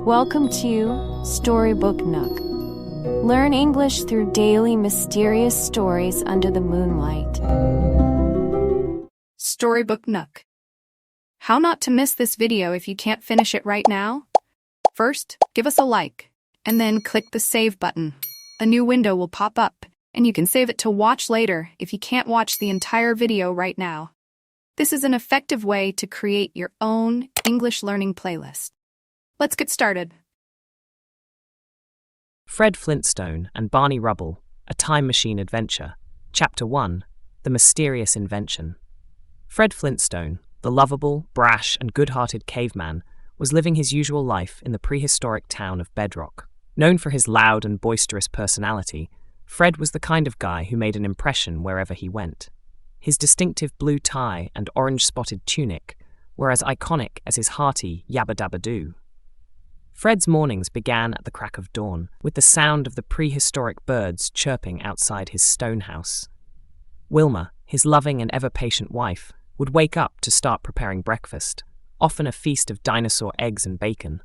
Welcome to Storybook Nook. Learn English through daily mysterious stories under the moonlight. Storybook Nook. How not to miss this video if you can't finish it right now? First, give us a like, and then click the save button. A new window will pop up, and you can save it to watch later if you can't watch the entire video right now. This is an effective way to create your own English learning playlist. Let's get started. Fred Flintstone and Barney Rubble, A Time Machine Adventure. Chapter 1, The Mysterious Invention. Fred Flintstone, the lovable, brash, and good-hearted caveman, was living his usual life in the prehistoric town of Bedrock. Known for his loud and boisterous personality, Fred was the kind of guy who made an impression wherever he went. His distinctive blue tie and orange-spotted tunic were as iconic as his hearty yabba-dabba-doo. Fred's mornings began at the crack of dawn, with the sound of the prehistoric birds chirping outside his stone house. Wilma, his loving and ever-patient wife, would wake up to start preparing breakfast, often a feast of dinosaur eggs and bacon.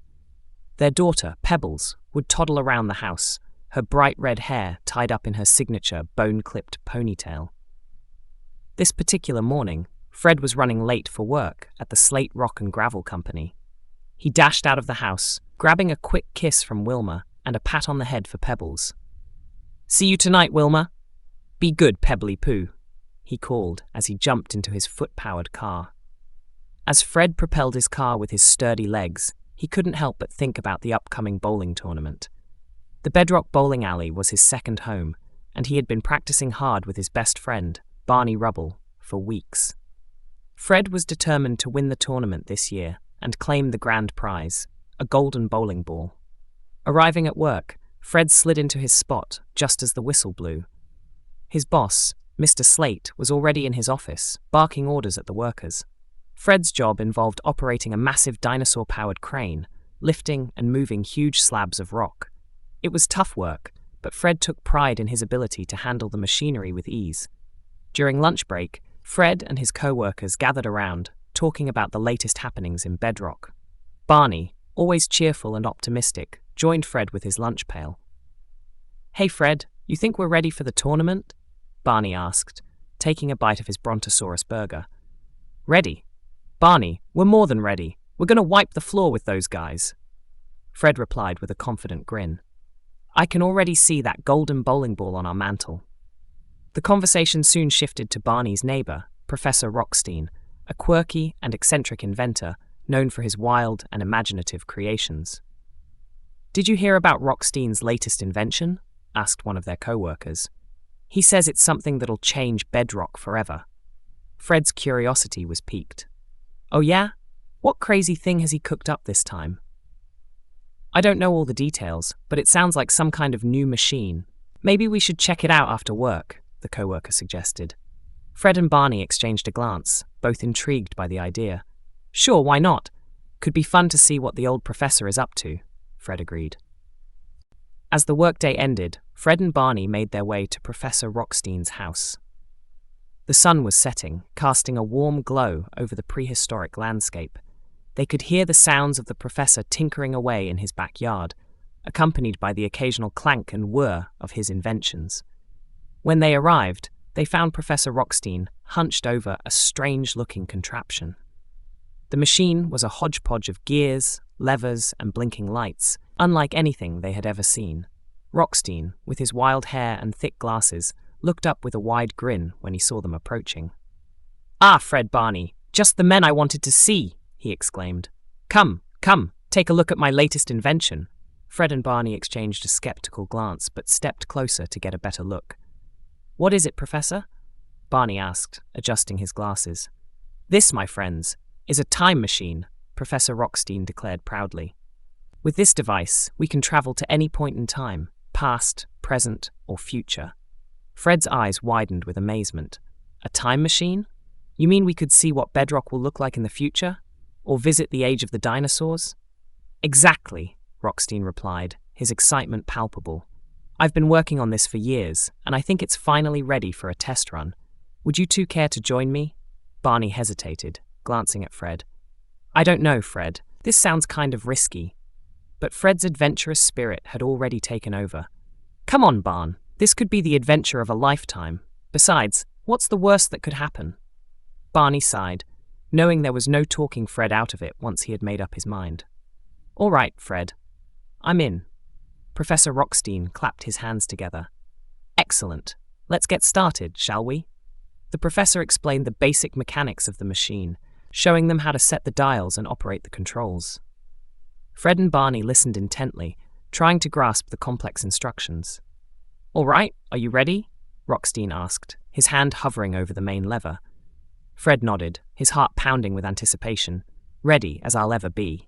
Their daughter, Pebbles, would toddle around the house, her bright red hair tied up in her signature bone-clipped ponytail. This particular morning, Fred was running late for work at the Slate Rock and Gravel Company. He dashed out of the house, grabbing a quick kiss from Wilma and a pat on the head for Pebbles. "See you tonight, Wilma. Be good, Pebbly Poo," he called as he jumped into his foot-powered car. As Fred propelled his car with his sturdy legs, he couldn't help but think about the upcoming bowling tournament. The Bedrock Bowling Alley was his second home, and he had been practicing hard with his best friend, Barney Rubble, for weeks. Fred was determined to win the tournament this year and claim the grand prize, a golden bowling ball. Arriving at work, Fred slid into his spot just as the whistle blew. His boss, Mr. Slate, was already in his office, barking orders at the workers. Fred's job involved operating a massive dinosaur-powered crane, lifting and moving huge slabs of rock. It was tough work, but Fred took pride in his ability to handle the machinery with ease. During lunch break, Fred and his co-workers gathered around, talking about the latest happenings in Bedrock. Barney, always cheerful and optimistic, joined Fred with his lunch pail. "Hey Fred, you think we're ready for the tournament?" Barney asked, taking a bite of his Brontosaurus burger. "Ready? Barney, we're more than ready. We're going to wipe the floor with those guys," Fred replied with a confident grin. "I can already see that golden bowling ball on our mantel." The conversation soon shifted to Barney's neighbor, Professor Rockstein, a quirky and eccentric inventor known for his wild and imaginative creations. "Did you hear about Rockstein's latest invention?" asked one of their co-workers. "He says it's something that'll change Bedrock forever." Fred's curiosity was piqued. "Oh yeah? What crazy thing has he cooked up this time?" "I don't know all the details, but it sounds like some kind of new machine. Maybe we should check it out after work," the co-worker suggested. Fred and Barney exchanged a glance, both intrigued by the idea. "Sure, why not? Could be fun to see what the old professor is up to," Fred agreed. As the workday ended, Fred and Barney made their way to Professor Rockstein's house. The sun was setting, casting a warm glow over the prehistoric landscape. They could hear the sounds of the professor tinkering away in his backyard, accompanied by the occasional clank and whir of his inventions. When they arrived, they found Professor Rockstein hunched over a strange-looking contraption. The machine was a hodgepodge of gears, levers, and blinking lights, unlike anything they had ever seen. Rockstein, with his wild hair and thick glasses, looked up with a wide grin when he saw them approaching. "Ah, Fred, Barney, just the men I wanted to see," he exclaimed. Come, take a look at my latest invention." Fred and Barney exchanged a skeptical glance but stepped closer to get a better look. "What is it, Professor?" Barney asked, adjusting his glasses. "This, my friends, is a time machine," Professor Rockstein declared proudly. "With this device, we can travel to any point in time, past, present, or future." Fred's eyes widened with amazement. "A time machine? You mean we could see what Bedrock will look like in the future? Or visit the age of the dinosaurs?" "Exactly," Rockstein replied, his excitement palpable. "I've been working on this for years, and I think it's finally ready for a test run. Would you two care to join me?" Barney hesitated, glancing at Fred. "I don't know, Fred. This sounds kind of risky." but Fred's adventurous spirit had already taken over. "Come on, Barn, this could be the adventure of a lifetime. Besides, what's the worst that could happen?" Barney sighed, knowing there was no talking Fred out of it once he had made up his mind. "All right, Fred. I'm in." Professor Rockstein clapped his hands together. "Excellent. Let's get started, shall we?" The professor explained the basic mechanics of the machine, showing them how to set the dials and operate the controls. Fred and Barney listened intently, trying to grasp the complex instructions. "All right, are you ready?" Rockstein asked, his hand hovering over the main lever. Fred nodded, his heart pounding with anticipation. "Ready as I'll ever be."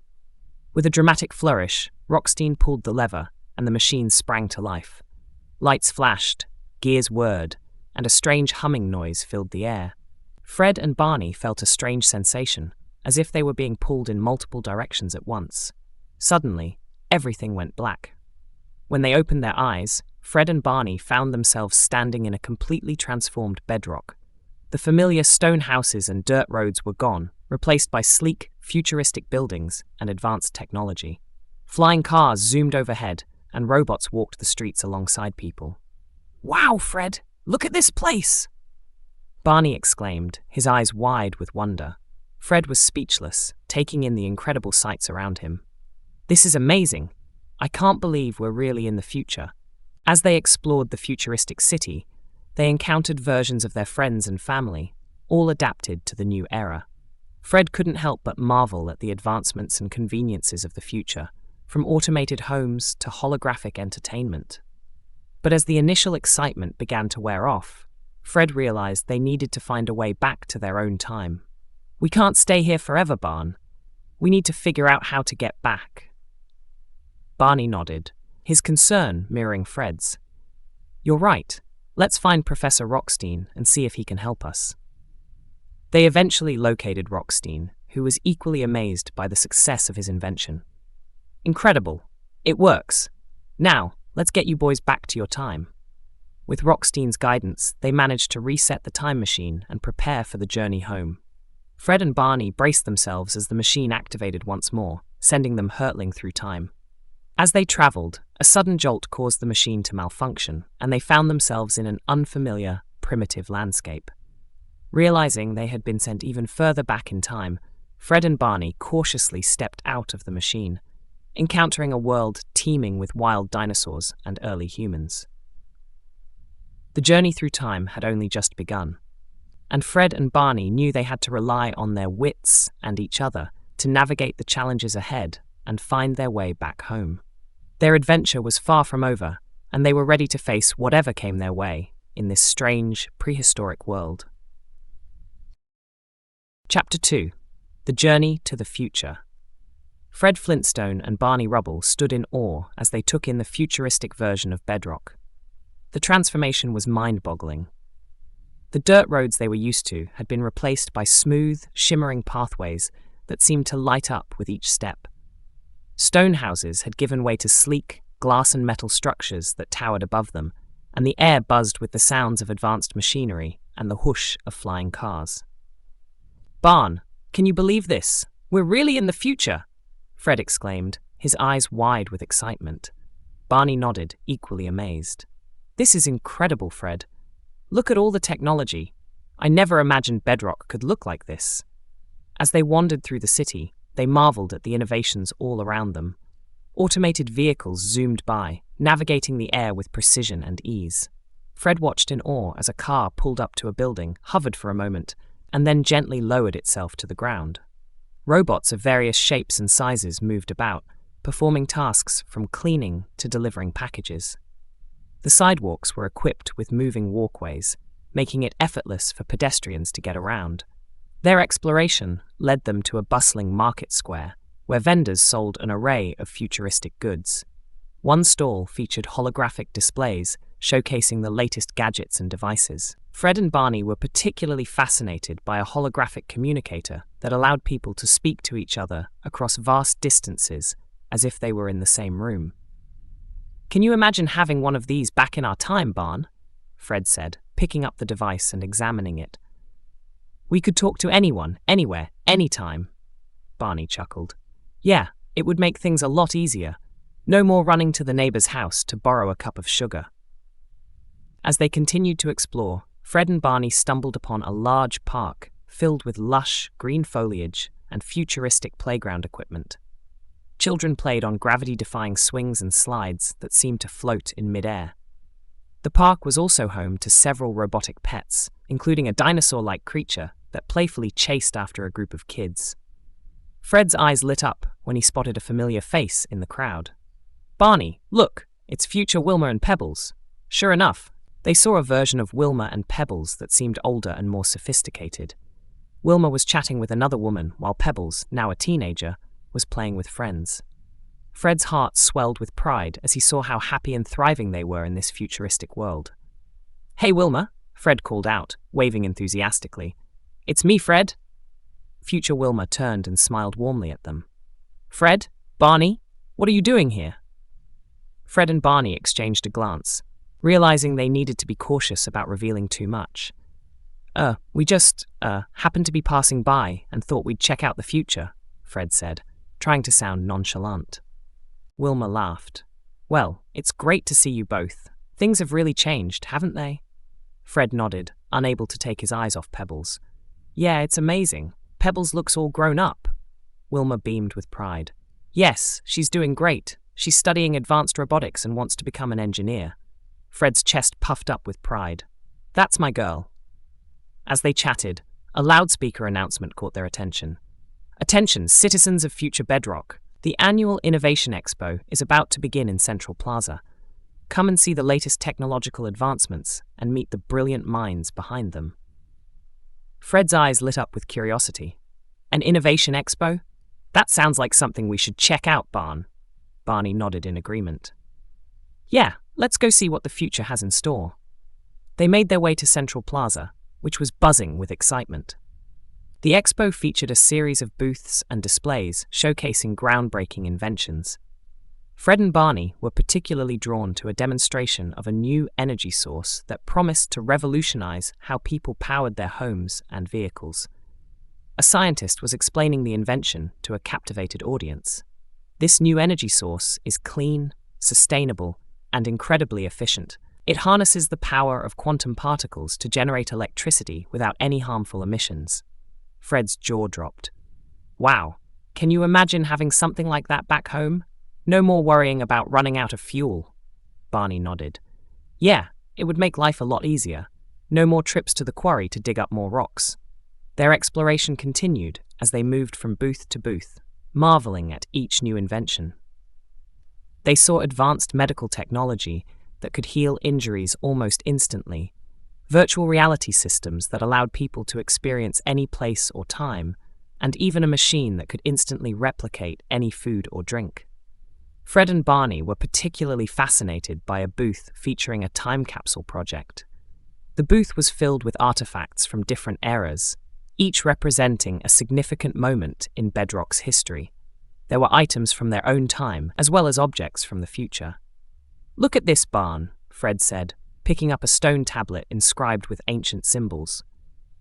With a dramatic flourish, Rockstein pulled the lever, and the machine sprang to life. Lights flashed, gears whirred, and a strange humming noise filled the air. Fred and Barney felt a strange sensation, as if they were being pulled in multiple directions at once. Suddenly, everything went black. When they opened their eyes, Fred and Barney found themselves standing in a completely transformed bedrock. The familiar stone houses and dirt roads were gone, replaced by sleek, futuristic buildings and advanced technology. Flying cars zoomed overhead, and robots walked the streets alongside people. "Wow, Fred! Look at this place!" Barney exclaimed, his eyes wide with wonder. Fred was speechless, taking in the incredible sights around him. "This is amazing! I can't believe we're really in the future." As they explored the futuristic city, they encountered versions of their friends and family, all adapted to the new era. Fred couldn't help but marvel at the advancements and conveniences of the future, from automated homes to holographic entertainment. But as the initial excitement began to wear off, Fred realized they needed to find a way back to their own time. "We can't stay here forever, Barn. We need to figure out how to get back." Barney nodded, his concern mirroring Fred's. "You're right. Let's find Professor Rockstein and see if he can help us." They eventually located Rockstein, who was equally amazed by the success of his invention. "Incredible. It works. Now, let's get you boys back to your time." With Rockstein's guidance, they managed to reset the time machine and prepare for the journey home. Fred and Barney braced themselves as the machine activated once more, sending them hurtling through time. As they traveled, a sudden jolt caused the machine to malfunction, and they found themselves in an unfamiliar, primitive landscape. Realizing they had been sent even further back in time, Fred and Barney cautiously stepped out of the machine, encountering a world teeming with wild dinosaurs and early humans. The journey through time had only just begun, and Fred and Barney knew they had to rely on their wits and each other to navigate the challenges ahead and find their way back home. Their adventure was far from over, and they were ready to face whatever came their way in this strange, prehistoric world. Chapter 2. The Journey to the Future. Fred Flintstone and Barney Rubble stood in awe as they took in the futuristic version of Bedrock. The transformation was mind-boggling. The dirt roads they were used to had been replaced by smooth, shimmering pathways that seemed to light up with each step. Stone houses had given way to sleek, glass and metal structures that towered above them, and the air buzzed with the sounds of advanced machinery and the whoosh of flying cars. "Barn, can you believe this? We're really in the future!" Fred exclaimed, his eyes wide with excitement. Barney nodded, equally amazed. "This is incredible, Fred. Look at all the technology. I never imagined Bedrock could look like this." As they wandered through the city, they marveled at the innovations all around them. Automated vehicles zoomed by, navigating the air with precision and ease. Fred watched in awe as a car pulled up to a building, hovered for a moment, and then gently lowered itself to the ground. Robots of various shapes and sizes moved about, performing tasks from cleaning to delivering packages. The sidewalks were equipped with moving walkways, making it effortless for pedestrians to get around. Their exploration led them to a bustling market square, where vendors sold an array of futuristic goods. One stall featured holographic displays showcasing the latest gadgets and devices. Fred and Barney were particularly fascinated by a holographic communicator that allowed people to speak to each other across vast distances as if they were in the same room. "Can you imagine having one of these back in our time, Barn?" Fred said, picking up the device and examining it. "We could talk to anyone, anywhere, anytime." Barney chuckled. "Yeah, it would make things a lot easier, No more running to the neighbor's house to borrow a cup of sugar. As they continued to explore, Fred and Barney stumbled upon a large park filled with lush, green foliage and futuristic playground equipment. Children played on gravity-defying swings and slides that seemed to float in midair. The park was also home to several robotic pets, including a dinosaur-like creature that playfully chased after a group of kids. Fred's eyes lit up when he spotted a familiar face in the crowd. "Barney, look, it's future Wilma and Pebbles." Sure enough, they saw a version of Wilma and Pebbles that seemed older and more sophisticated. Wilma was chatting with another woman while Pebbles, now a teenager, was playing with friends. Fred's heart swelled with pride as he saw how happy and thriving they were in this futuristic world. "Hey, Wilma," Fred called out, waving enthusiastically. "It's me, Fred." Future Wilma turned and smiled warmly at them. "Fred? Barney? What are you doing here?" Fred and Barney exchanged a glance, realizing they needed to be cautious about revealing too much. We just happened to be passing by and thought we'd check out the future," Fred said, trying to sound nonchalant. Wilma laughed. "Well, it's great to see you both. Things have really changed, haven't they?" Fred nodded, unable to take his eyes off Pebbles. "Yeah, it's amazing. Pebbles looks all grown up." Wilma beamed with pride. "Yes, she's doing great. She's studying advanced robotics and wants to become an engineer." Fred's chest puffed up with pride. "That's my girl." As they chatted, a loudspeaker announcement caught their attention. "Attention, citizens of Future Bedrock. The annual Innovation Expo is about to begin in Central Plaza. Come and see the latest technological advancements and meet the brilliant minds behind them." Fred's eyes lit up with curiosity. "An Innovation Expo? That sounds like something we should check out, Barney nodded in agreement. "Yeah, let's go see what the future has in store." They made their way to Central Plaza, which was buzzing with excitement. The expo featured a series of booths and displays showcasing groundbreaking inventions. Fred and Barney were particularly drawn to a demonstration of a new energy source that promised to revolutionize how people powered their homes and vehicles. A scientist was explaining the invention to a captivated audience. This new energy source is clean, sustainable, and incredibly efficient. It harnesses the power of quantum particles to generate electricity without any harmful emissions. Fred's jaw dropped. "Wow, can you imagine having something like that back home? No more worrying about running out of fuel." Barney nodded. "Yeah, it would make life a lot easier. No more trips to the quarry to dig up more rocks." Their exploration continued as they moved from booth to booth, marveling at each new invention. They saw advanced medical technology that could heal injuries almost instantly, virtual reality systems that allowed people to experience any place or time, and even a machine that could instantly replicate any food or drink. Fred and Barney were particularly fascinated by a booth featuring a time capsule project. The booth was filled with artifacts from different eras, each representing a significant moment in Bedrock's history. There were items from their own time, as well as objects from the future. "Look at this, Barn," Fred said, picking up a stone tablet inscribed with ancient symbols.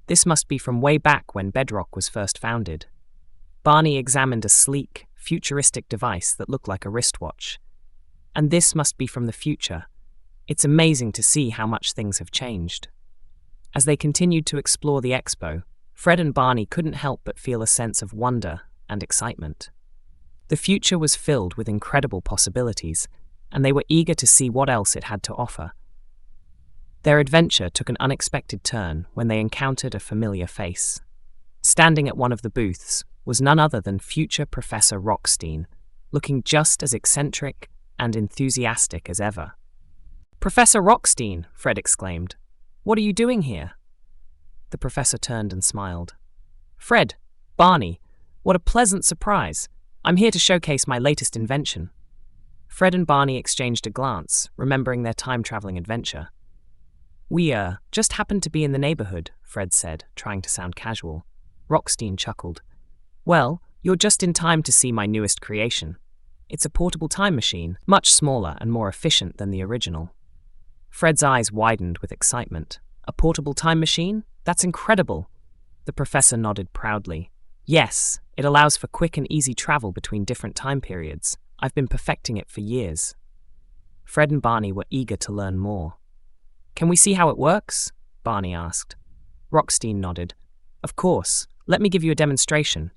"This must be from way back when Bedrock was first founded." Barney examined a sleek, futuristic device that looked like a wristwatch. "And this must be from the future. It's amazing to see how much things have changed." As they continued to explore the expo, Fred and Barney couldn't help but feel a sense of wonder and excitement. The future was filled with incredible possibilities, and they were eager to see what else it had to offer. Their adventure took an unexpected turn when they encountered a familiar face. Standing at one of the booths was none other than future Professor Rockstein, looking just as eccentric and enthusiastic as ever. "Professor Rockstein," Fred exclaimed. "What are you doing here?" The professor turned and smiled. "Fred, Barney, what a pleasant surprise. I'm here to showcase my latest invention." Fred and Barney exchanged a glance, remembering their time-traveling adventure. "We, just happened to be in the neighborhood," Fred said, trying to sound casual. Rockstein chuckled. "Well, you're just in time to see my newest creation. It's a portable time machine, much smaller and more efficient than the original." Fred's eyes widened with excitement. "A portable time machine? That's incredible!" The professor nodded proudly. "Yes, it allows for quick and easy travel between different time periods. I've been perfecting it for years. Fred and Barney were eager to learn more. Can we see how it works? Barney asked. Rockstein nodded. Of course, let me give you a demonstration.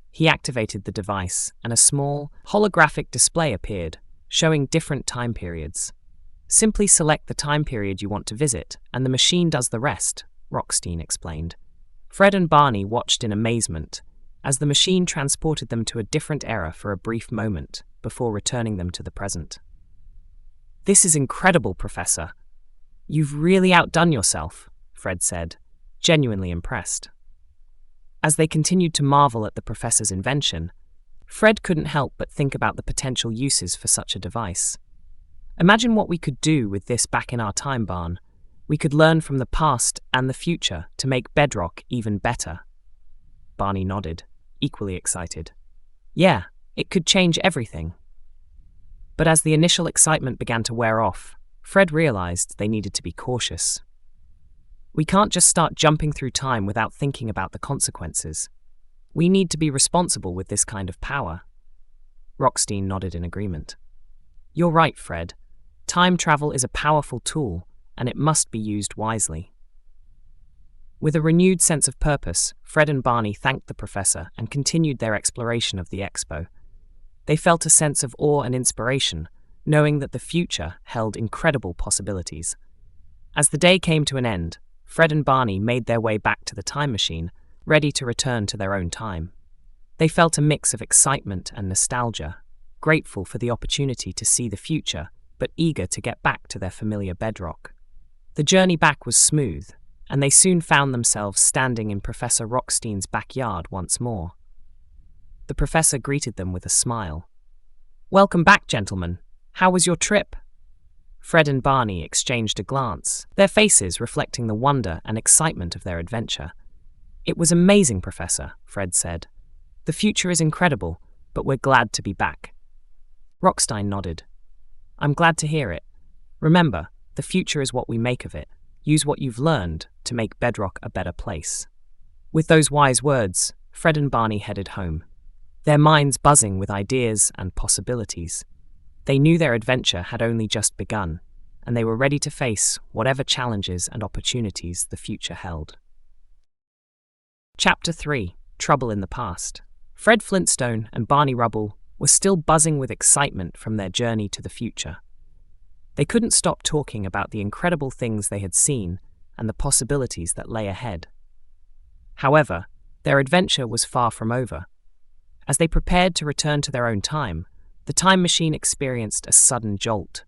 He activated the device, and a small, holographic display appeared, showing different time periods. Simply select the time period you want to visit, and the machine does the rest, Rockstein explained. Fred and Barney watched in amazement, as the machine transported them to a different era for a brief moment, before returning them to the present. This is incredible, Professor. You've really outdone yourself, Fred said, genuinely impressed. As they continued to marvel at the professor's invention, Fred couldn't help but think about the potential uses for such a device. Imagine what we could do with this back in our time, Barn. We could learn from the past and the future to make Bedrock even better. Barney nodded, equally excited. Yeah, it could change everything. But as the initial excitement began to wear off, Fred realized they needed to be cautious. We can't just start jumping through time without thinking about the consequences. We need to be responsible with this kind of power. Rockstein nodded in agreement. You're right, Fred. Time travel is a powerful tool, and it must be used wisely. With a renewed sense of purpose, Fred and Barney thanked the professor and continued their exploration of the expo. They felt a sense of awe and inspiration, knowing that the future held incredible possibilities. As the day came to an end, Fred and Barney made their way back to the time machine, ready to return to their own time. They felt a mix of excitement and nostalgia, grateful for the opportunity to see the future, but eager to get back to their familiar Bedrock. The journey back was smooth, and they soon found themselves standing in Professor Rockstein's backyard once more. The professor greeted them with a smile. Welcome back, gentlemen. How was your trip? Fred and Barney exchanged a glance, their faces reflecting the wonder and excitement of their adventure. It was amazing, Professor, Fred said. The future is incredible, but we're glad to be back. Rockstein nodded. I'm glad to hear it. Remember, the future is what we make of it. Use what you've learned to make Bedrock a better place. With those wise words, Fred and Barney headed home, their minds buzzing with ideas and possibilities. They knew their adventure had only just begun, and they were ready to face whatever challenges and opportunities the future held. Chapter 3: Trouble in the Past. Fred Flintstone and Barney Rubble were still buzzing with excitement from their journey to the future. They couldn't stop talking about the incredible things they had seen and the possibilities that lay ahead. However, their adventure was far from over. As they prepared to return to their own time, the time machine experienced a sudden jolt,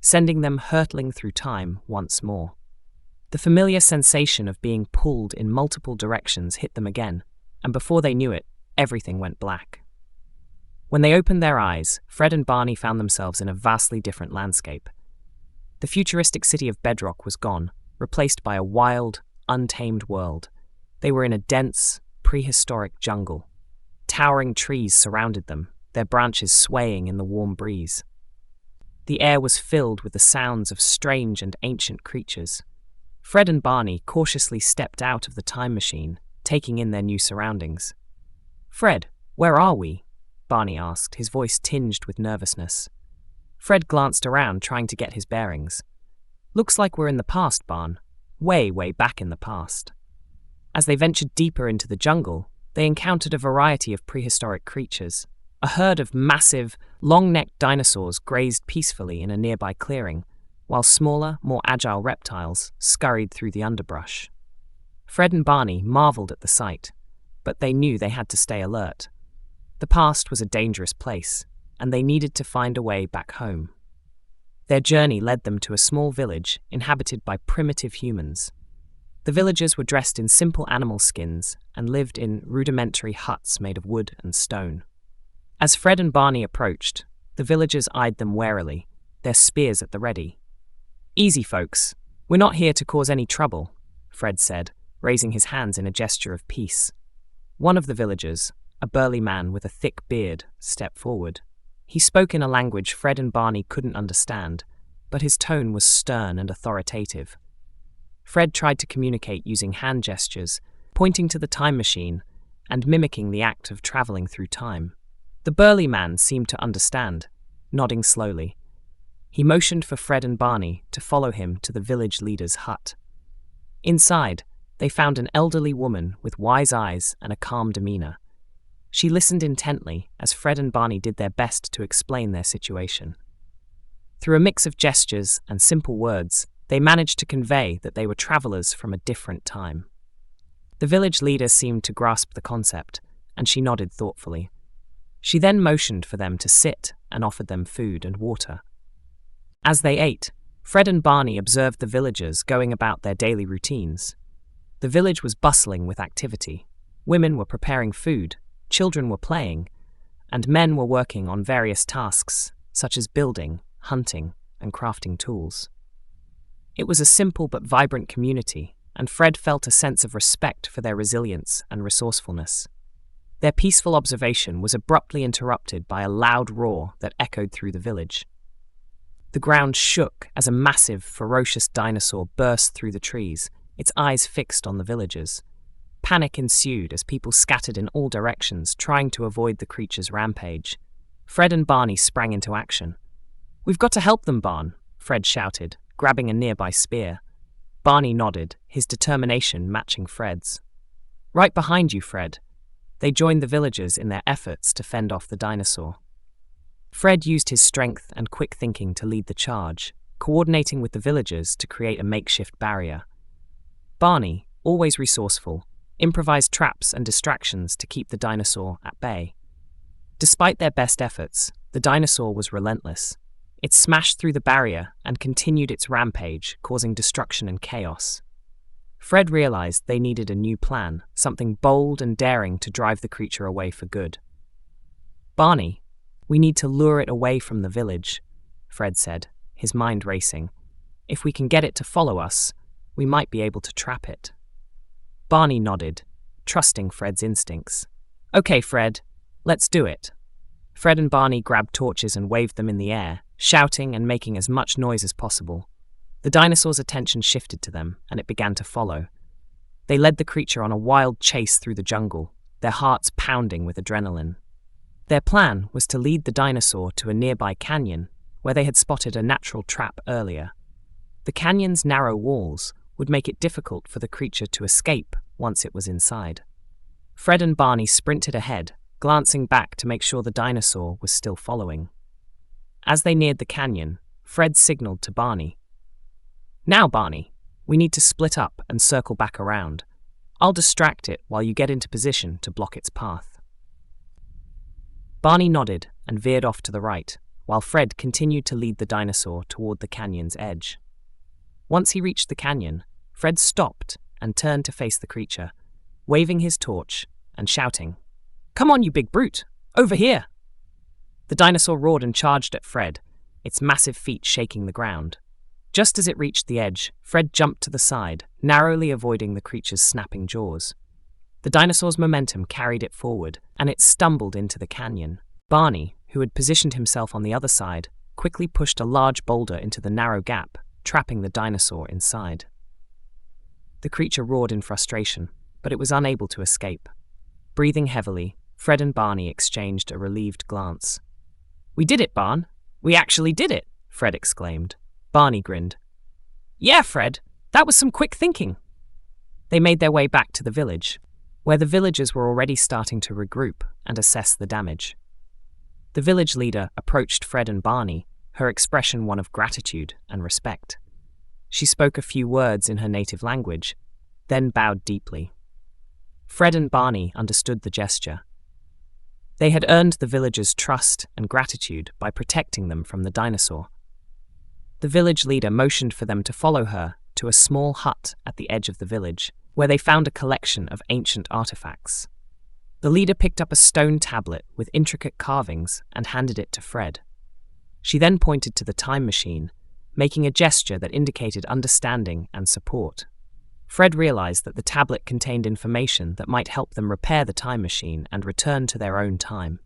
sending them hurtling through time once more. The familiar sensation of being pulled in multiple directions hit them again, and before they knew it, everything went black. When they opened their eyes, Fred and Barney found themselves in a vastly different landscape. The futuristic city of Bedrock was gone, replaced by a wild, untamed world. They were in a dense, prehistoric jungle. Towering trees surrounded them, their branches swaying in the warm breeze. The air was filled with the sounds of strange and ancient creatures. Fred and Barney cautiously stepped out of the time machine, taking in their new surroundings. Fred, where are we? Barney asked, his voice tinged with nervousness. Fred glanced around, trying to get his bearings. Looks like we're in the past, Barn. Way, way back in the past. As they ventured deeper into the jungle, they encountered a variety of prehistoric creatures. A herd of massive, long-necked dinosaurs grazed peacefully in a nearby clearing, while smaller, more agile reptiles scurried through the underbrush. Fred and Barney marveled at the sight, but they knew they had to stay alert. The past was a dangerous place, and they needed to find a way back home. Their journey led them to a small village inhabited by primitive humans. The villagers were dressed in simple animal skins and lived in rudimentary huts made of wood and stone. As Fred and Barney approached, the villagers eyed them warily, their spears at the ready. Easy, folks. We're not here to cause any trouble, Fred said, raising his hands in a gesture of peace. One of the villagers, a burly man with a thick beard, stepped forward. He spoke in a language Fred and Barney couldn't understand, but his tone was stern and authoritative. Fred tried to communicate using hand gestures, pointing to the time machine and mimicking the act of traveling through time. The burly man seemed to understand, nodding slowly. He motioned for Fred and Barney to follow him to the village leader's hut. Inside, they found an elderly woman with wise eyes and a calm demeanor. She listened intently as Fred and Barney did their best to explain their situation. Through a mix of gestures and simple words, they managed to convey that they were travelers from a different time. The village leader seemed to grasp the concept, and she nodded thoughtfully. She then motioned for them to sit and offered them food and water. As they ate, Fred and Barney observed the villagers going about their daily routines. The village was bustling with activity. Women were preparing food, children were playing, and men were working on various tasks, such as building, hunting, and crafting tools. It was a simple but vibrant community, and Fred felt a sense of respect for their resilience and resourcefulness. Their peaceful observation was abruptly interrupted by a loud roar that echoed through the village. The ground shook as a massive, ferocious dinosaur burst through the trees, its eyes fixed on the villagers. Panic ensued as people scattered in all directions, trying to avoid the creature's rampage. Fred and Barney sprang into action. "We've got to help them, Barn," Fred shouted, grabbing a nearby spear. Barney nodded, his determination matching Fred's. "Right behind you, Fred." They joined the villagers in their efforts to fend off the dinosaur. Fred used his strength and quick thinking to lead the charge, coordinating with the villagers to create a makeshift barrier. Barney, always resourceful, improvised traps and distractions to keep the dinosaur at bay. Despite their best efforts, the dinosaur was relentless. It smashed through the barrier and continued its rampage, causing destruction and chaos. Fred realized they needed a new plan, something bold and daring to drive the creature away for good. "Barney, we need to lure it away from the village," Fred said, his mind racing. "If we can get it to follow us, we might be able to trap it." Barney nodded, trusting Fred's instincts. "Okay, Fred, let's do it." Fred and Barney grabbed torches and waved them in the air, shouting and making as much noise as possible. The dinosaur's attention shifted to them, and it began to follow. They led the creature on a wild chase through the jungle, their hearts pounding with adrenaline. Their plan was to lead the dinosaur to a nearby canyon, where they had spotted a natural trap earlier. The canyon's narrow walls would make it difficult for the creature to escape once it was inside. Fred and Barney sprinted ahead, glancing back to make sure the dinosaur was still following. As they neared the canyon, Fred signaled to Barney. "Now, Barney, we need to split up and circle back around. I'll distract it while you get into position to block its path." Barney nodded and veered off to the right, while Fred continued to lead the dinosaur toward the canyon's edge. Once he reached the canyon, Fred stopped and turned to face the creature, waving his torch and shouting, "Come on, you big brute! Over here!" The dinosaur roared and charged at Fred, its massive feet shaking the ground. Just as it reached the edge, Fred jumped to the side, narrowly avoiding the creature's snapping jaws. The dinosaur's momentum carried it forward, and it stumbled into the canyon. Barney, who had positioned himself on the other side, quickly pushed a large boulder into the narrow gap, trapping the dinosaur inside. The creature roared in frustration, but it was unable to escape. Breathing heavily, Fred and Barney exchanged a relieved glance. "We did it, Barn! We actually did it!" Fred exclaimed. Barney grinned. "Yeah, Fred, that was some quick thinking." They made their way back to the village, where the villagers were already starting to regroup and assess the damage. The village leader approached Fred and Barney, her expression one of gratitude and respect. She spoke a few words in her native language, then bowed deeply. Fred and Barney understood the gesture. They had earned the villagers' trust and gratitude by protecting them from the dinosaur. The village leader motioned for them to follow her to a small hut at the edge of the village, where they found a collection of ancient artifacts. The leader picked up a stone tablet with intricate carvings and handed it to Fred. She then pointed to the time machine, making a gesture that indicated understanding and support. Fred realized that the tablet contained information that might help them repair the time machine and return to their own time.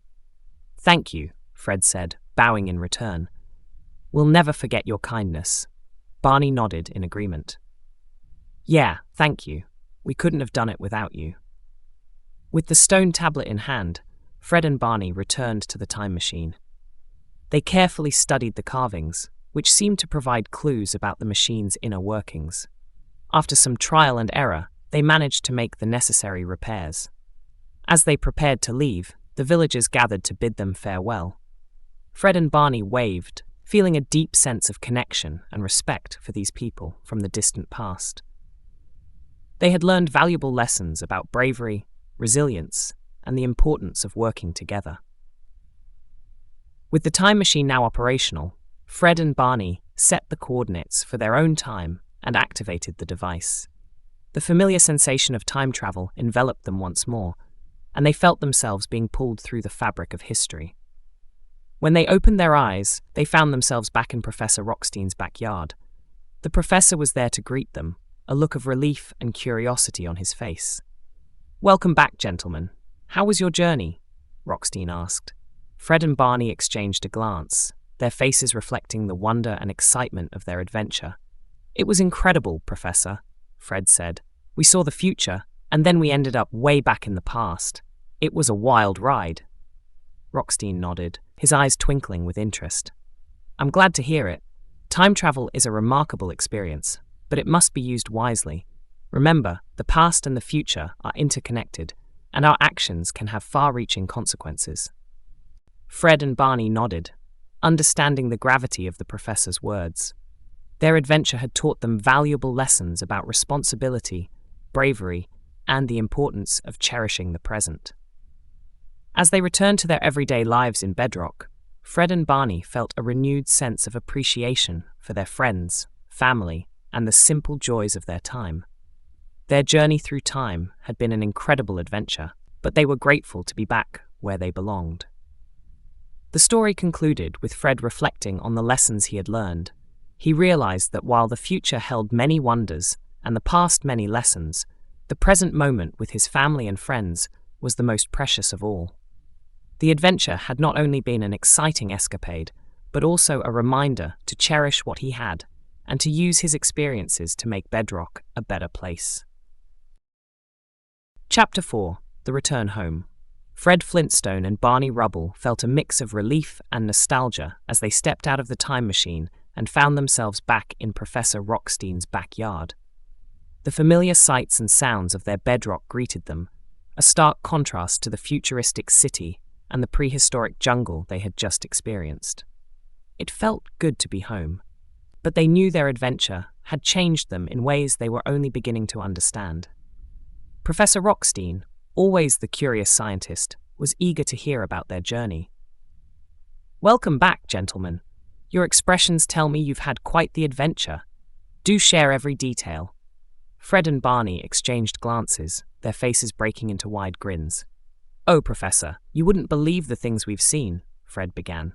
"Thank you," Fred said, bowing in return. "We'll never forget your kindness." Barney nodded in agreement. "Yeah, thank you. We couldn't have done it without you." With the stone tablet in hand, Fred and Barney returned to the time machine. They carefully studied the carvings, which seemed to provide clues about the machine's inner workings. After some trial and error, they managed to make the necessary repairs. As they prepared to leave, the villagers gathered to bid them farewell. Fred and Barney waved, feeling a deep sense of connection and respect for these people from the distant past. They had learned valuable lessons about bravery, resilience, and the importance of working together. With the time machine now operational, Fred and Barney set the coordinates for their own time and activated the device. The familiar sensation of time travel enveloped them once more, and they felt themselves being pulled through the fabric of history. When they opened their eyes, they found themselves back in Professor Rockstein's backyard. The professor was there to greet them, a look of relief and curiosity on his face. "Welcome back, gentlemen. How was your journey?" Rockstein asked. Fred and Barney exchanged a glance, their faces reflecting the wonder and excitement of their adventure. "It was incredible, Professor," Fred said. "We saw the future, and then we ended up way back in the past. It was a wild ride." Rockstein nodded, his eyes twinkling with interest. "I'm glad to hear it. Time travel is a remarkable experience, but it must be used wisely. Remember, the past and the future are interconnected, and our actions can have far-reaching consequences." Fred and Barney nodded, understanding the gravity of the professor's words. Their adventure had taught them valuable lessons about responsibility, bravery, and the importance of cherishing the present. As they returned to their everyday lives in Bedrock, Fred and Barney felt a renewed sense of appreciation for their friends, family, and the simple joys of their time. Their journey through time had been an incredible adventure, but they were grateful to be back where they belonged. The story concluded with Fred reflecting on the lessons he had learned. He realized that while the future held many wonders and the past many lessons, the present moment with his family and friends was the most precious of all. The adventure had not only been an exciting escapade, but also a reminder to cherish what he had and to use his experiences to make Bedrock a better place. Chapter 4: The Return Home. Fred Flintstone and Barney Rubble felt a mix of relief and nostalgia as they stepped out of the time machine and found themselves back in Professor Rockstein's backyard. The familiar sights and sounds of their bedrock greeted them, a stark contrast to the futuristic city and the prehistoric jungle they had just experienced. It felt good to be home, but they knew their adventure had changed them in ways they were only beginning to understand. Professor Rockstein, always the curious scientist, was eager to hear about their journey. "Welcome back, gentlemen. Your expressions tell me you've had quite the adventure. Do share every detail." Fred and Barney exchanged glances, their faces breaking into wide grins. "Oh, Professor, you wouldn't believe the things we've seen," Fred began.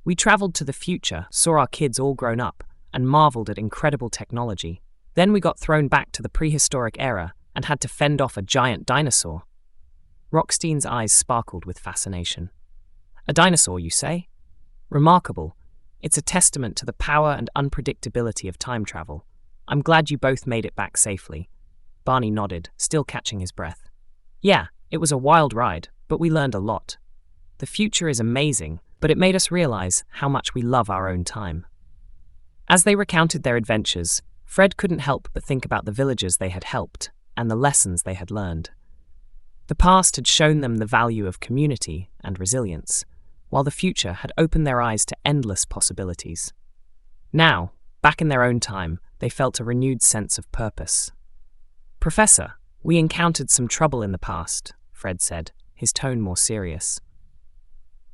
"We traveled to the future, saw our kids all grown up, and marveled at incredible technology. Then we got thrown back to the prehistoric era and had to fend off a giant dinosaur." Rockstein's eyes sparkled with fascination. "A dinosaur, you say? Remarkable. It's a testament to the power and unpredictability of time travel. I'm glad you both made it back safely." Barney nodded, still catching his breath. "Yeah, it was a wild ride, but we learned a lot. The future is amazing, but it made us realize how much we love our own time." As they recounted their adventures, Fred couldn't help but think about the villagers they had helped and the lessons they had learned. The past had shown them the value of community and resilience, while the future had opened their eyes to endless possibilities. Now, back in their own time, they felt a renewed sense of purpose. "Professor, we encountered some trouble in the past," Fred said, his tone more serious.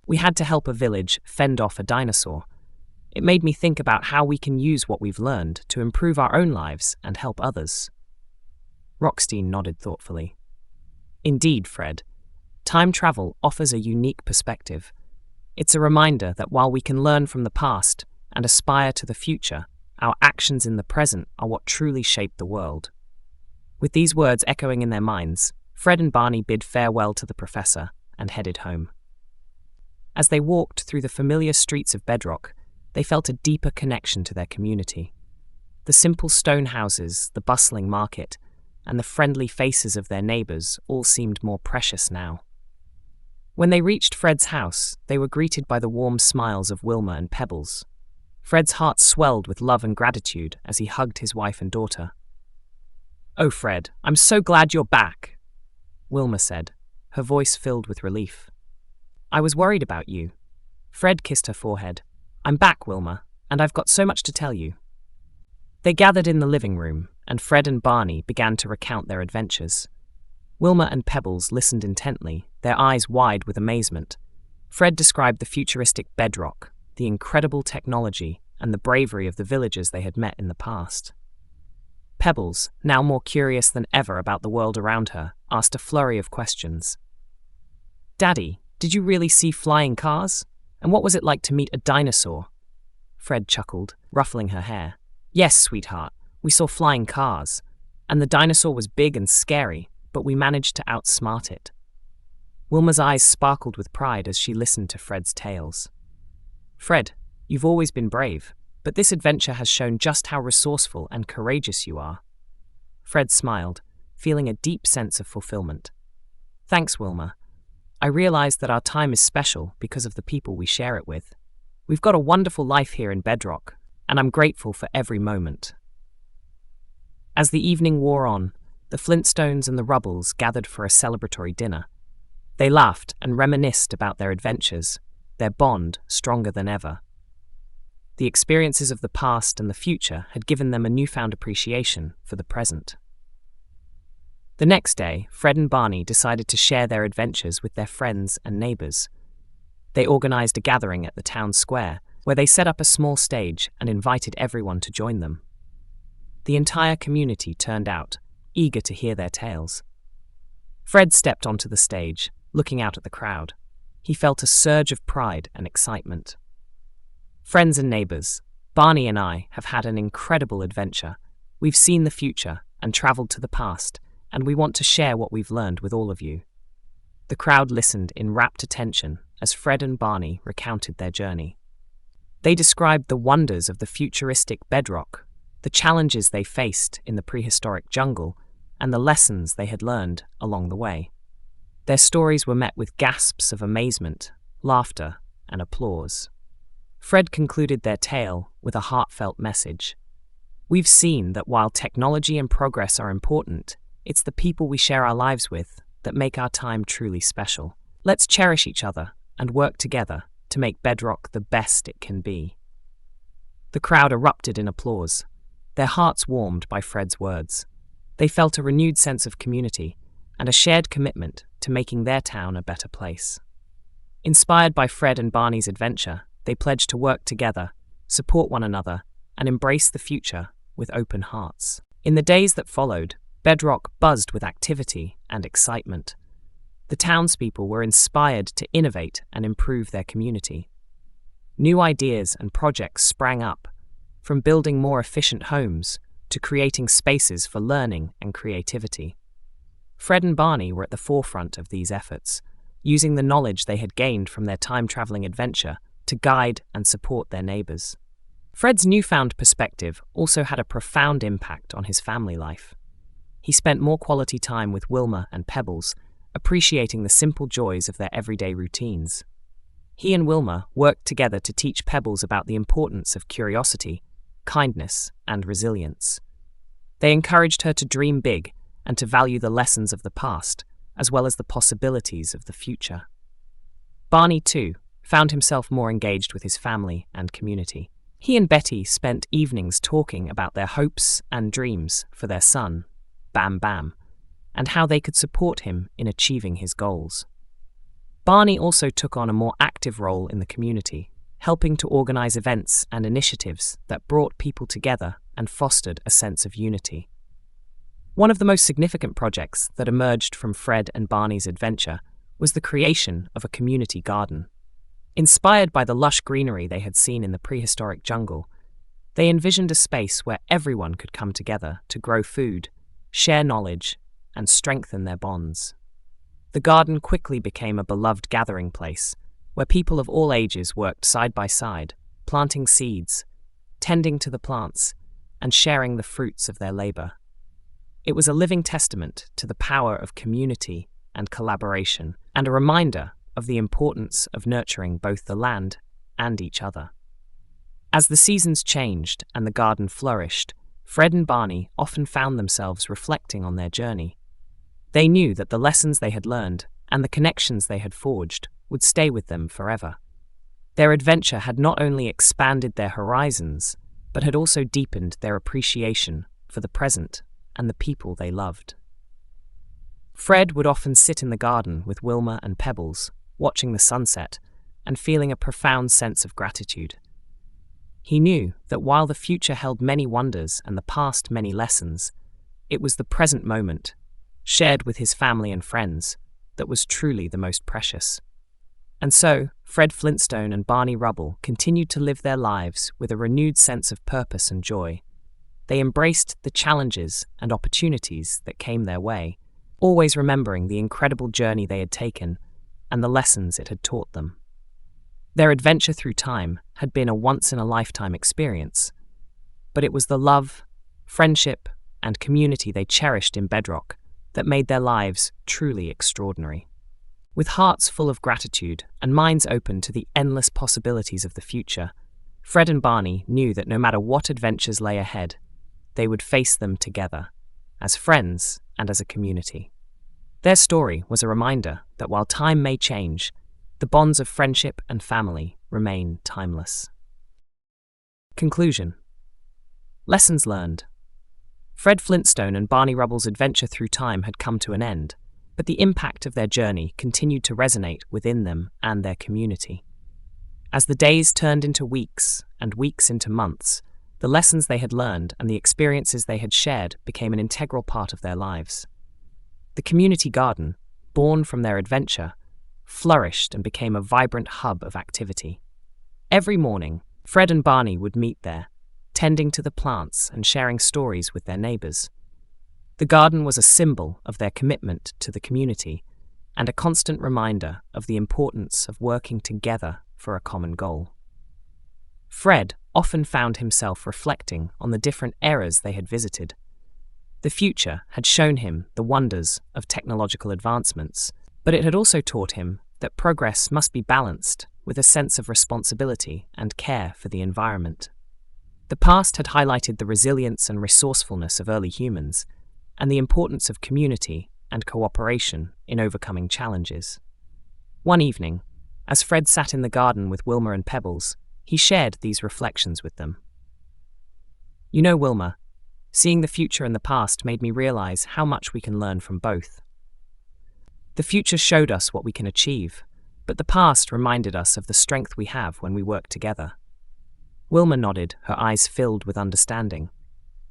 "We had to help a village fend off a dinosaur. It made me think about how we can use what we've learned to improve our own lives and help others." Rockstein nodded thoughtfully. "Indeed, Fred. Time travel offers a unique perspective. It's a reminder that while we can learn from the past and aspire to the future, our actions in the present are what truly shape the world." With these words echoing in their minds, Fred and Barney bid farewell to the professor and headed home. As they walked through the familiar streets of Bedrock, they felt a deeper connection to their community. The simple stone houses, the bustling market, and the friendly faces of their neighbors all seemed more precious now. When they reached Fred's house, they were greeted by the warm smiles of Wilma and Pebbles. Fred's heart swelled with love and gratitude as he hugged his wife and daughter. "Oh, Fred, I'm so glad you're back," Wilma said, her voice filled with relief. "I was worried about you." Fred kissed her forehead. "I'm back, Wilma, and I've got so much to tell you." They gathered in the living room, and Fred and Barney began to recount their adventures. Wilma and Pebbles listened intently, their eyes wide with amazement. Fred described the futuristic bedrock, the incredible technology, and the bravery of the villagers they had met in the past. Pebbles, now more curious than ever about the world around her, asked a flurry of questions. "Daddy, did you really see flying cars? And what was it like to meet a dinosaur?" Fred chuckled, ruffling her hair. "Yes, sweetheart, we saw flying cars, and the dinosaur was big and scary, but we managed to outsmart it." Wilma's eyes sparkled with pride as she listened to Fred's tales. "Fred, you've always been brave, but this adventure has shown just how resourceful and courageous you are." Fred smiled, feeling a deep sense of fulfillment. "Thanks, Wilma. I realize that our time is special because of the people we share it with. We've got a wonderful life here in Bedrock, and I'm grateful for every moment." As the evening wore on, the Flintstones and the Rubbles gathered for a celebratory dinner. They laughed and reminisced about their adventures, their bond stronger than ever. The experiences of the past and the future had given them a newfound appreciation for the present. The next day, Fred and Barney decided to share their adventures with their friends and neighbors. They organized a gathering at the town square, where they set up a small stage and invited everyone to join them. The entire community turned out, eager to hear their tales. Fred stepped onto the stage, looking out at the crowd. He felt a surge of pride and excitement. "Friends and neighbors, Barney and I have had an incredible adventure. We've seen the future and traveled to the past, and we want to share what we've learned with all of you." The crowd listened in rapt attention as Fred and Barney recounted their journey. They described the wonders of the futuristic bedrock, the challenges they faced in the prehistoric jungle, and the lessons they had learned along the way. Their stories were met with gasps of amazement, laughter, and applause. Fred concluded their tale with a heartfelt message. "We've seen that while technology and progress are important, it's the people we share our lives with that make our time truly special. Let's cherish each other and work together to make Bedrock the best it can be." The crowd erupted in applause, their hearts warmed by Fred's words. They felt a renewed sense of community and a shared commitment to making their town a better place. Inspired by Fred and Barney's adventure, they pledged to work together, support one another, and embrace the future with open hearts. In the days that followed, Bedrock buzzed with activity and excitement. The townspeople were inspired to innovate and improve their community. New ideas and projects sprang up, from building more efficient homes to creating spaces for learning and creativity. Fred and Barney were at the forefront of these efforts, using the knowledge they had gained from their time-traveling adventure to guide and support their neighbors. Fred's newfound perspective also had a profound impact on his family life. He spent more quality time with Wilma and Pebbles, appreciating the simple joys of their everyday routines. He and Wilma worked together to teach Pebbles about the importance of curiosity, kindness, and resilience. They encouraged her to dream big and to value the lessons of the past, as well as the possibilities of the future. Barney, too, found himself more engaged with his family and community. He and Betty spent evenings talking about their hopes and dreams for their son, Bam Bam, and how they could support him in achieving his goals. Barney also took on a more active role in the community, helping to organize events and initiatives that brought people together and fostered a sense of unity. One of the most significant projects that emerged from Fred and Barney's adventure was the creation of a community garden. Inspired by the lush greenery they had seen in the prehistoric jungle, they envisioned a space where everyone could come together to grow food, share knowledge, and strengthen their bonds. The garden quickly became a beloved gathering place, where people of all ages worked side by side, planting seeds, tending to the plants, and sharing the fruits of their labor. It was a living testament to the power of community and collaboration, and a reminder of the importance of nurturing both the land and each other. As the seasons changed and the garden flourished, Fred and Barney often found themselves reflecting on their journey. They knew that the lessons they had learned and the connections they had forged would stay with them forever. Their adventure had not only expanded their horizons, but had also deepened their appreciation for the present and the people they loved. Fred would often sit in the garden with Wilma and Pebbles, watching the sunset and feeling a profound sense of gratitude. He knew that while the future held many wonders and the past many lessons, it was the present moment, shared with his family and friends, that was truly the most precious. And so, Fred Flintstone and Barney Rubble continued to live their lives with a renewed sense of purpose and joy. They embraced the challenges and opportunities that came their way, always remembering the incredible journey they had taken and the lessons it had taught them. Their adventure through time had been a once-in-a-lifetime experience, but it was the love, friendship, and community they cherished in Bedrock that made their lives truly extraordinary. With hearts full of gratitude and minds open to the endless possibilities of the future, Fred and Barney knew that no matter what adventures lay ahead, they would face them together, as friends and as a community. Their story was a reminder that while time may change, the bonds of friendship and family remain timeless. Conclusion. Lessons learned. Fred Flintstone and Barney Rubble's adventure through time had come to an end, but the impact of their journey continued to resonate within them and their community. As the days turned into weeks and weeks into months, the lessons they had learned and the experiences they had shared became an integral part of their lives. The community garden, born from their adventure, flourished and became a vibrant hub of activity. Every morning, Fred and Barney would meet there, tending to the plants and sharing stories with their neighbors. The garden was a symbol of their commitment to the community and a constant reminder of the importance of working together for a common goal. Fred often found himself reflecting on the different eras they had visited. The future had shown him the wonders of technological advancements, but it had also taught him that progress must be balanced with a sense of responsibility and care for the environment. The past had highlighted the resilience and resourcefulness of early humans and the importance of community and cooperation in overcoming challenges. One evening, as Fred sat in the garden with Wilma and Pebbles, he shared these reflections with them. "You know, Wilma, seeing the future and the past made me realize how much we can learn from both. The future showed us what we can achieve, but the past reminded us of the strength we have when we work together." Wilma nodded, her eyes filled with understanding.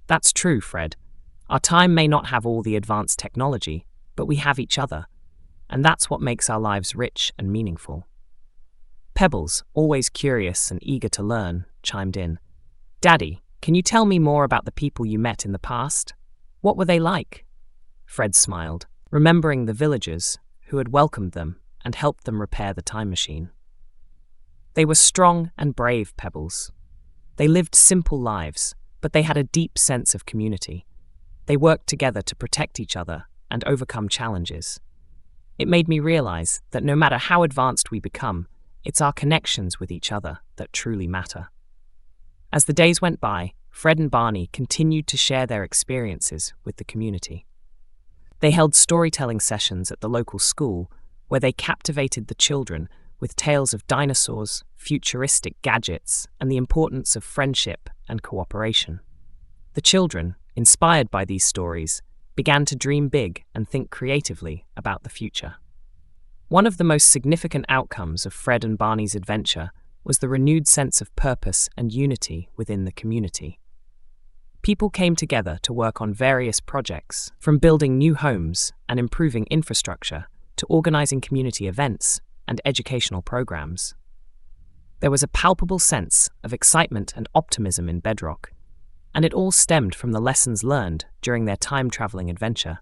"That's true, Fred. Our time may not have all the advanced technology, but we have each other, and that's what makes our lives rich and meaningful." Pebbles, always curious and eager to learn, chimed in. "Daddy, can you tell me more about the people you met in the past? What were they like?" Fred smiled, remembering the villagers who had welcomed them and helped them repair the time machine. "They were strong and brave, Pebbles. They lived simple lives, but they had a deep sense of community. They worked together to protect each other and overcome challenges. It made me realize that no matter how advanced we become, it's our connections with each other that truly matter." As the days went by, Fred and Barney continued to share their experiences with the community. They held storytelling sessions at the local school where they captivated the children with tales of dinosaurs, futuristic gadgets, and the importance of friendship and cooperation. The children, inspired by these stories, began to dream big and think creatively about the future. One of the most significant outcomes of Fred and Barney's adventure was the renewed sense of purpose and unity within the community. People came together to work on various projects, from building new homes and improving infrastructure to organizing community events and educational programs. There was a palpable sense of excitement and optimism in Bedrock, and it all stemmed from the lessons learned during their time-traveling adventure.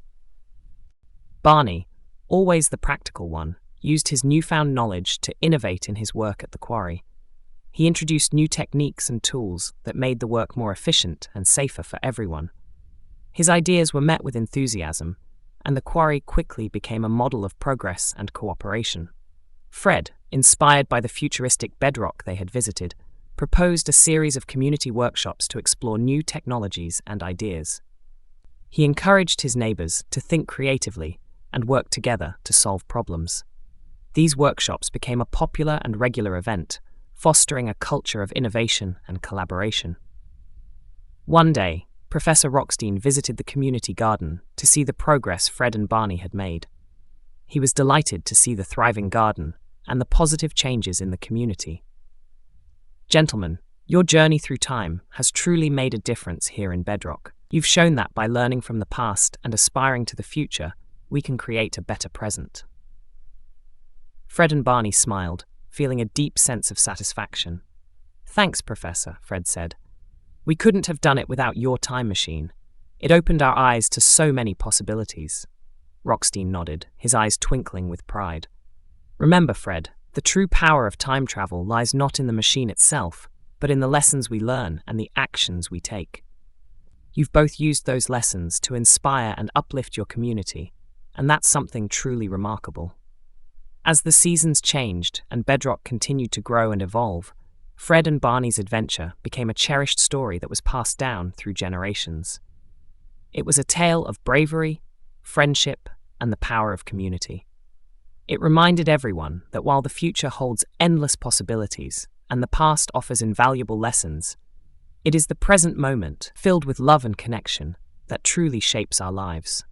Barney, always the practical one, used his newfound knowledge to innovate in his work at the quarry. He introduced new techniques and tools that made the work more efficient and safer for everyone. His ideas were met with enthusiasm, and the quarry quickly became a model of progress and cooperation. Fred, inspired by the futuristic bedrock they had visited, proposed a series of community workshops to explore new technologies and ideas. He encouraged his neighbors to think creatively and work together to solve problems. These workshops became a popular and regular event, fostering a culture of innovation and collaboration. One day, Professor Rockstein visited the community garden to see the progress Fred and Barney had made. He was delighted to see the thriving garden and the positive changes in the community. "Gentlemen, your journey through time has truly made a difference here in Bedrock. You've shown that by learning from the past and aspiring to the future, we can create a better present." Fred and Barney smiled, feeling a deep sense of satisfaction. "Thanks, Professor," Fred said. "We couldn't have done it without your time machine. It opened our eyes to so many possibilities." Rockstein nodded, his eyes twinkling with pride. "Remember, Fred, the true power of time travel lies not in the machine itself, but in the lessons we learn and the actions we take. You've both used those lessons to inspire and uplift your community, and that's something truly remarkable." As the seasons changed and Bedrock continued to grow and evolve, Fred and Barney's adventure became a cherished story that was passed down through generations. It was a tale of bravery, friendship, and the power of community. It reminded everyone that while the future holds endless possibilities and the past offers invaluable lessons, it is the present moment, filled with love and connection, that truly shapes our lives.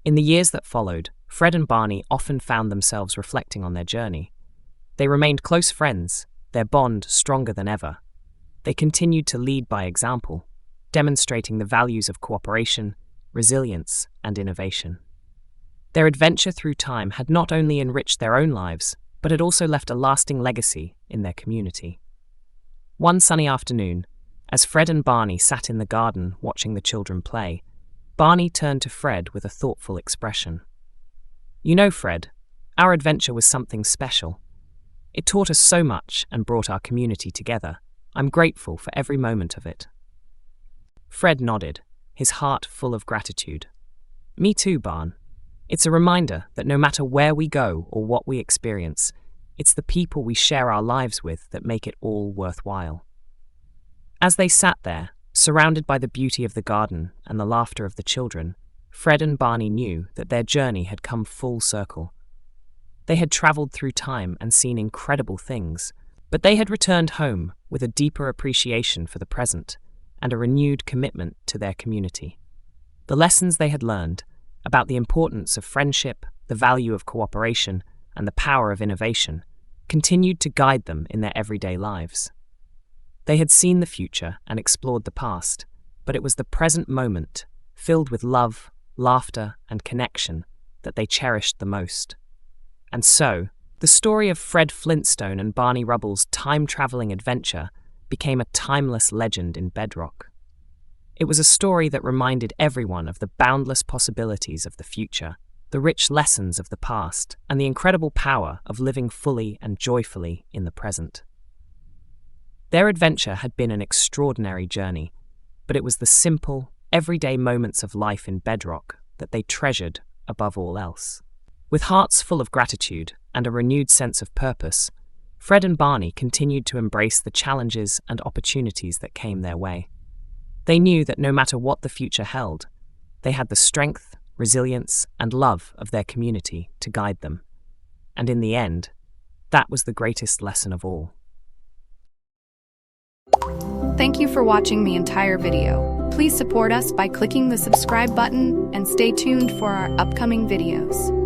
In the years that followed, Fred and Barney often found themselves reflecting on their journey. They remained close friends, their bond stronger than ever. They continued to lead by example, demonstrating the values of cooperation, resilience, and innovation. Their adventure through time had not only enriched their own lives, but had also left a lasting legacy in their community. One sunny afternoon, as Fred and Barney sat in the garden watching the children play, Barney turned to Fred with a thoughtful expression. "You know, Fred, our adventure was something special. It taught us so much and brought our community together. I'm grateful for every moment of it." Fred nodded, his heart full of gratitude. "Me too, Barn. It's a reminder that no matter where we go or what we experience, it's the people we share our lives with that make it all worthwhile." As they sat there, surrounded by the beauty of the garden and the laughter of the children, Fred and Barney knew that their journey had come full circle. They had traveled through time and seen incredible things, but they had returned home with a deeper appreciation for the present and a renewed commitment to their community. The lessons they had learned about the importance of friendship, the value of cooperation, and the power of innovation continued to guide them in their everyday lives. They had seen the future and explored the past, but it was the present moment, filled with love, laughter, and connection, that they cherished the most. And so, the story of Fred Flintstone and Barney Rubble's time-traveling adventure became a timeless legend in Bedrock. It was a story that reminded everyone of the boundless possibilities of the future, the rich lessons of the past, and the incredible power of living fully and joyfully in the present. Their adventure had been an extraordinary journey, but it was the simple, everyday moments of life in Bedrock that they treasured above all else. With hearts full of gratitude and a renewed sense of purpose, Fred and Barney continued to embrace the challenges and opportunities that came their way. They knew that no matter what the future held, they had the strength, resilience, and love of their community to guide them. And in the end, that was the greatest lesson of all. Thank you for watching the entire video. Please support us by clicking the subscribe button and stay tuned for our upcoming videos.